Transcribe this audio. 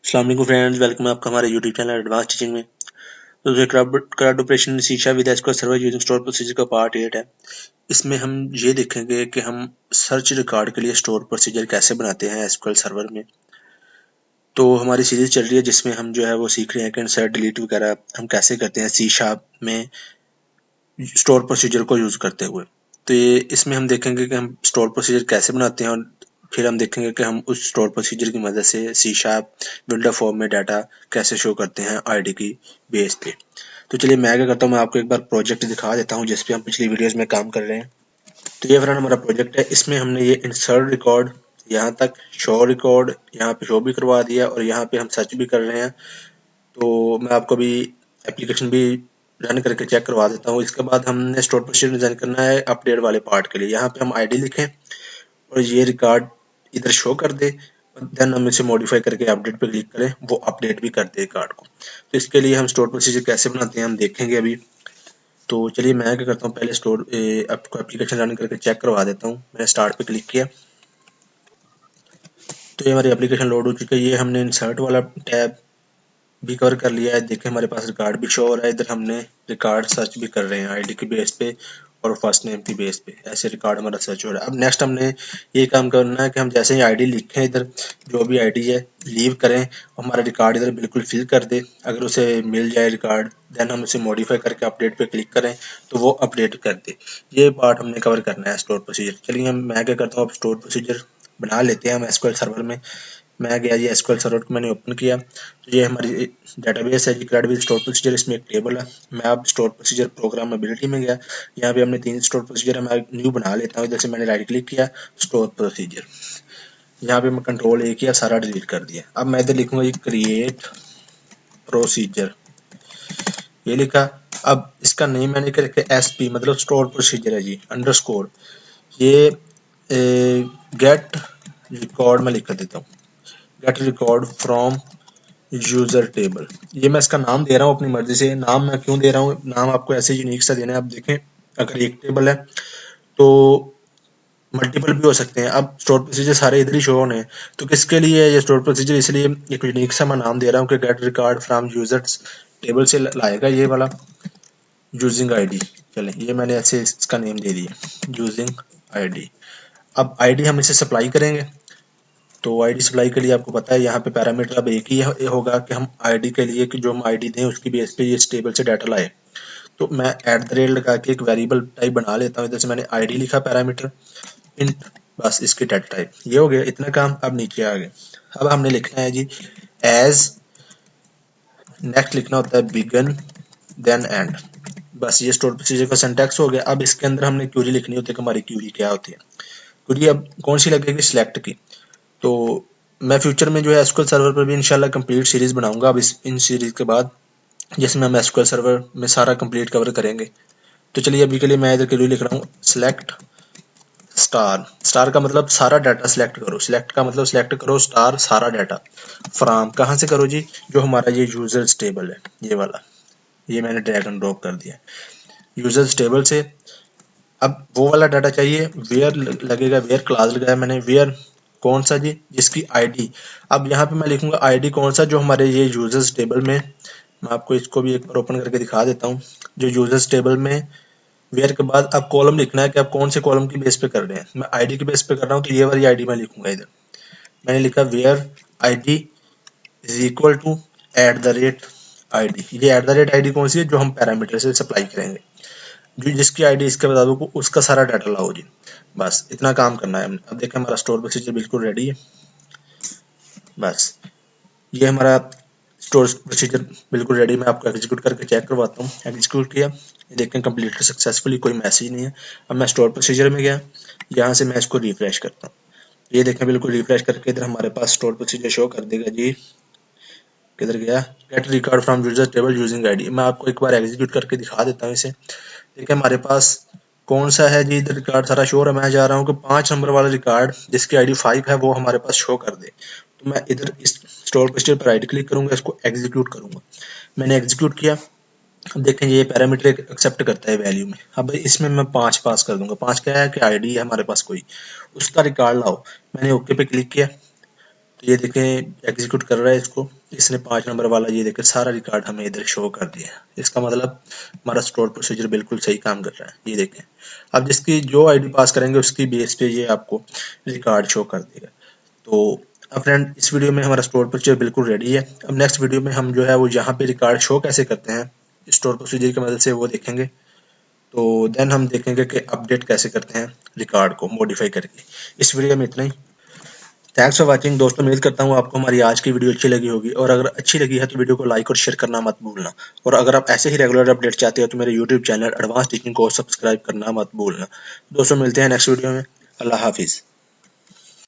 अस्सलाम वालेकुम friends, welcome है आपका हमारे यूट्यूब चैनल एडवांस टीचिंग में। तो जो क्राउड ऑपरेशन शीशा with SQL server using store procedure का पार्ट 8 है। इसमें हम ये देखेंगे कि हम सर्च रिकॉर्ड के लिए स्टोर प्रोसीजर कैसे बनाते हैं एसक्यूएल सर्वर में। तो हमारी सीरीज चल रही है जिसमें हम जो है वो सीख रहे हैं कि इंसर्ट डिलीट वगैरह हम कैसे करते हैं सी शार्प में स्टोर प्रोसीजर को यूज करते हुए। तो ये इसमें हम देखेंगे कि हम स्टोर प्रोसीजर कैसे बनाते हैं और फिर हम देखेंगे कि हम उस स्टोर प्रोसीजर की मदद से सी शार्प विंडो फॉर्म में डाटा कैसे शो करते हैं आईडी की बेस पे। तो चलिए मैं क्या करता हूँ, मैं आपको एक बार प्रोजेक्ट दिखा देता हूँ जिस पे हम पिछली वीडियोस में काम कर रहे हैं। तो ये फ्रेंड हमारा प्रोजेक्ट है। इसमें हमने ये इंसर्ट रिकॉर्ड, यहाँ तक शो रिकॉर्ड, यहाँ पे शो भी करवा दिया और यहाँ पे हम सर्च भी कर रहे हैं। तो मैं आपको भी एप्लीकेशन भी रन करके चेक करवा देता हूँ। इसके बाद हमने स्टोर प्रोसीजर डिजाइन करना है अपडेट वाले पार्ट के लिए। यहाँ पे हम आईडी लिखें और ये रिकॉर्ड इधर शो कर दे, देन हम इसे मॉडिफाई करके अपडेट पे क्लिक करें, वो अपडेट भी कर दे रिकॉर्ड को। तो इसके लिए हम स्टोर प्रोसीजर कैसे बनाते हैं हम देखेंगे अभी। तो चलिए मैं क्या करता हूँ, पहले आपको एप्लीकेशन रन करके चेक करवा देता हूँ। मैंने स्टार्ट पे क्लिक किया तो ये हमारी एप्लीकेशन लोड हो चुकी है। ये हमने इंसर्ट वाला टैब भी कवर कर लिया है। देखिए हमारे पास रिकॉर्ड भी शो हो रहा है। इधर हमने रिकॉर्ड सर्च भी कर रहे हैं आईडी की बेस पे और फर्स्ट नेम की बेस पे, ऐसे रिकॉर्ड हमारा सर्च हो रहा है। अब नेक्स्ट हमने ये काम करना है कि हम जैसे ही आईडी लिखें, इधर जो भी आईडी है लीव करें, हमारा रिकॉर्ड इधर बिल्कुल फिल कर दे। अगर उसे मिल जाए रिकॉर्ड, देन हम उसे मॉडिफाई करके अपडेट पे क्लिक करें तो वो अपडेट कर दे। ये पार्ट हमने कवर करना है स्टोर प्रोसीजर। चलिए मैं क्या करता हूँ, अब स्टोर प्रोसीजर बना लेते हैं हम एसक्यूएल सर्वर में। मैं गया जी एसक्यूएल सर्वर को मैंने ओपन किया तो ये हमारी डेटाबेस है जी क्रेडिट स्टोर प्रोसीजर। इसमें एक टेबल है। मैं अब स्टोर प्रोसीजर प्रोग्रामेबिलिटी में गया। यहाँ पे हमने 3 स्टोर प्रोसीजर है। मैं न्यू बना लेता हूँ। इधर से मैंने राइट क्लिक किया, स्टोर प्रोसीजर। यहाँ पे मैं कंट्रोल ए किया, सारा डिलीट कर दिया। अब मैं इधर लिखूंगा जी क्रिएट प्रोसीजर, ये लिखा। अब इसका नेम मैंने क्या रखा, एसपी मतलब स्टोर प्रोसीजर है जी, अंडरस्कोर। ये गेट रिकॉर्ड में लिख देता हूँ, get record from user table. ये मैं इसका नाम दे रहा हूँ अपनी मर्जी से। नाम मैं क्यों दे रहा हूँ, नाम आपको ऐसे यूनिक सा देना है। आप देखें अगर एक टेबल है तो मल्टीपल भी हो सकते हैं। अब स्टोर प्रोसीजर सारे इधर ही शो होने हैं, तो किसके लिए ये स्टोर प्रोसीजर, इसलिए एक यूनिक सा मैं नाम दे रहा हूँ कि get record from users table से लाएगा ये वाला यूजिंग आईडी। चले ये मैंने ऐसे इसका नेम दे दिया यूजिंग आईडी। अब आईडी हम इसे सप्लाई करेंगे। तो आईडी सप्लाई के लिए आपको पता है यहाँ पे पैरामीटर अब एक ही होगा कि हम आईडी के लिए कि जो हम आईडी दें उसकी बेस पे ये इस टेबल से डाटा लाए। तो मैं @ लगा के एक वेरिएबल टाइप बना लेता हूँ। इधर से मैंने आईडी लिखा पैरामीटर इंट, बस इसकी डाटा टाइप ये हो गया। इतना काम। अब नीचे आ गए। अब हमने लिखना है जी एज, नेक्स्ट लिखना होता है बिगन देन एंड। बस ये स्टोर प्रोसीजर का सिंटैक्स हो गया। अब इसके अंदर हमने क्यूरी लिखनी होती है कि हमारी क्यूरी क्या होती है। क्यूरी अब कौन सी लगेगी, सिलेक्ट की। तो मैं फ्यूचर में जो है एसक्यूएल सर्वर पर भी इंशाल्लाह कंप्लीट सीरीज बनाऊंगा। अब इन सीरीज के बाद जिसमें हम एसक्यूएल सर्वर में सारा कंप्लीट कवर करेंगे। तो चलिए अभी के लिए मैं इधर के लिए लिख रहा हूँ सिलेक्ट स्टार। स्टार का मतलब सारा डाटा सिलेक्ट करो, सिलेक्ट का मतलब सिलेक्ट करो, स्टार सारा डाटा। फ्रॉम कहाँ से करो जी, जो हमारा ये यूजर्स टेबल है ये वाला, ये मैंने ड्रैग एंड ड्रॉप कर दिया यूजर्स टेबल से। अब वो वाला डाटा चाहिए, वेयर लगेगा, वेयर क्लास लगाया मैंने। वेयर कौन सा जी, जिसकी आईडी। अब यहाँ पे मैं लिखूंगा आईडी कौन सा, जो हमारे ये यूजर्स टेबल में। मैं आपको इसको भी एक बार ओपन करके दिखा देता हूँ। जो यूजर्स टेबल में वेयर के बाद अब कॉलम लिखना है कि आप कौन से कॉलम की बेस पे कर रहे हैं। मैं आईडी की बेस पे कर रहा हूँ तो ये वाली आईडी मैं लिखूंगा। इधर मैंने लिखा where ID is equal to @id। ये @id कौन सी है, जो हम पैरामीटर से सप्लाई करेंगे। जो जिसकी आईडी इसके बता दो उसका सारा डाटा लाओ जी। बस इतना काम करना है हमने। अब देखें हमारा स्टोर प्रोसीजर बिल्कुल रेडी है। बस ये हमारा स्टोर प्रोसीजर बिल्कुल रेडी। मैं आपको एग्जीक्यूट करके चेक करवाता हूँ। एग्जीक्यूट किया, ये देखें कंप्लीटेड सक्सेसफुली, कोई मैसेज नहीं है। अब मैं स्टोर प्रोसीजर में गया, यहाँ से मैं इसको रिफ्रेश करता हूँ। ये देखें बिल्कुल रिफ्रेश करके इधर हमारे पास स्टोर प्रोसीजर शो कर देगा जी। किधर गया, get record from user table using ID. मैं आपको एक बार एग्जीक्यूट करके दिखा देता हूँ इसे। देखिए हमारे पास कौन सा है जी, इधर रिकॉर्ड सारा शो है। मैं जा रहा हूँ कि 5 नंबर वाला रिकॉर्ड जिसकी आईडी 5 है वो हमारे पास शो कर दे। तो मैं इधर इस स्टोर प्रोसीजर पर राइट क्लिक करूंगा, इसको एग्जीक्यूट करूंगा। मैंने एग्जीक्यूट किया। अब देखें ये पैरामीटर एक्सेप्ट करता है वैल्यू में। अब इसमें मैं 5 पास कर दूंगा। 5 क्या है कि आईडी है हमारे पास कोई, उसका रिकॉर्ड लाओ। मैंने ओके पे क्लिक किया तो ये देखें एग्जीक्यूट कर रहा है इसको, इसने 5 नंबर वाला ये देखें सारा रिकॉर्ड हमें इधर शो कर दिया। इसका मतलब हमारा स्टोर प्रोसीजर बिल्कुल सही काम कर रहा है। ये देखें, अब जिसकी जो आईडी पास करेंगे उसकी बेस पे ये आपको रिकॉर्ड शो कर देगा। तो अब फ्रेंड इस वीडियो में हमारा स्टोर प्रोसीजर बिल्कुल रेडी है। अब नेक्स्ट वीडियो में हम जो है वो यहाँ पे रिकॉर्ड शो कैसे करते हैं स्टोर प्रोसीजर की मदद से वो देखेंगे। तो देन हम देखेंगे कि अपडेट कैसे करते हैं रिकॉर्ड को मॉडिफाई करके। इस वीडियो में इतना ही। थैंक्स फॉर वाचिंग दोस्तों, उम्मीद करता हूँ आपको हमारी आज की वीडियो अच्छी लगी होगी, और अगर अच्छी लगी है तो वीडियो को लाइक और शेयर करना मत भूलना। और अगर आप ऐसे ही रेगुलर अपडेट चाहते हो तो मेरे यूट्यूब चैनल एडवांस टीचिंग को सब्सक्राइब करना मत भूलना। दोस्तों मिलते हैं नेक्स्ट वीडियो में। अल्लाह हाफिज़।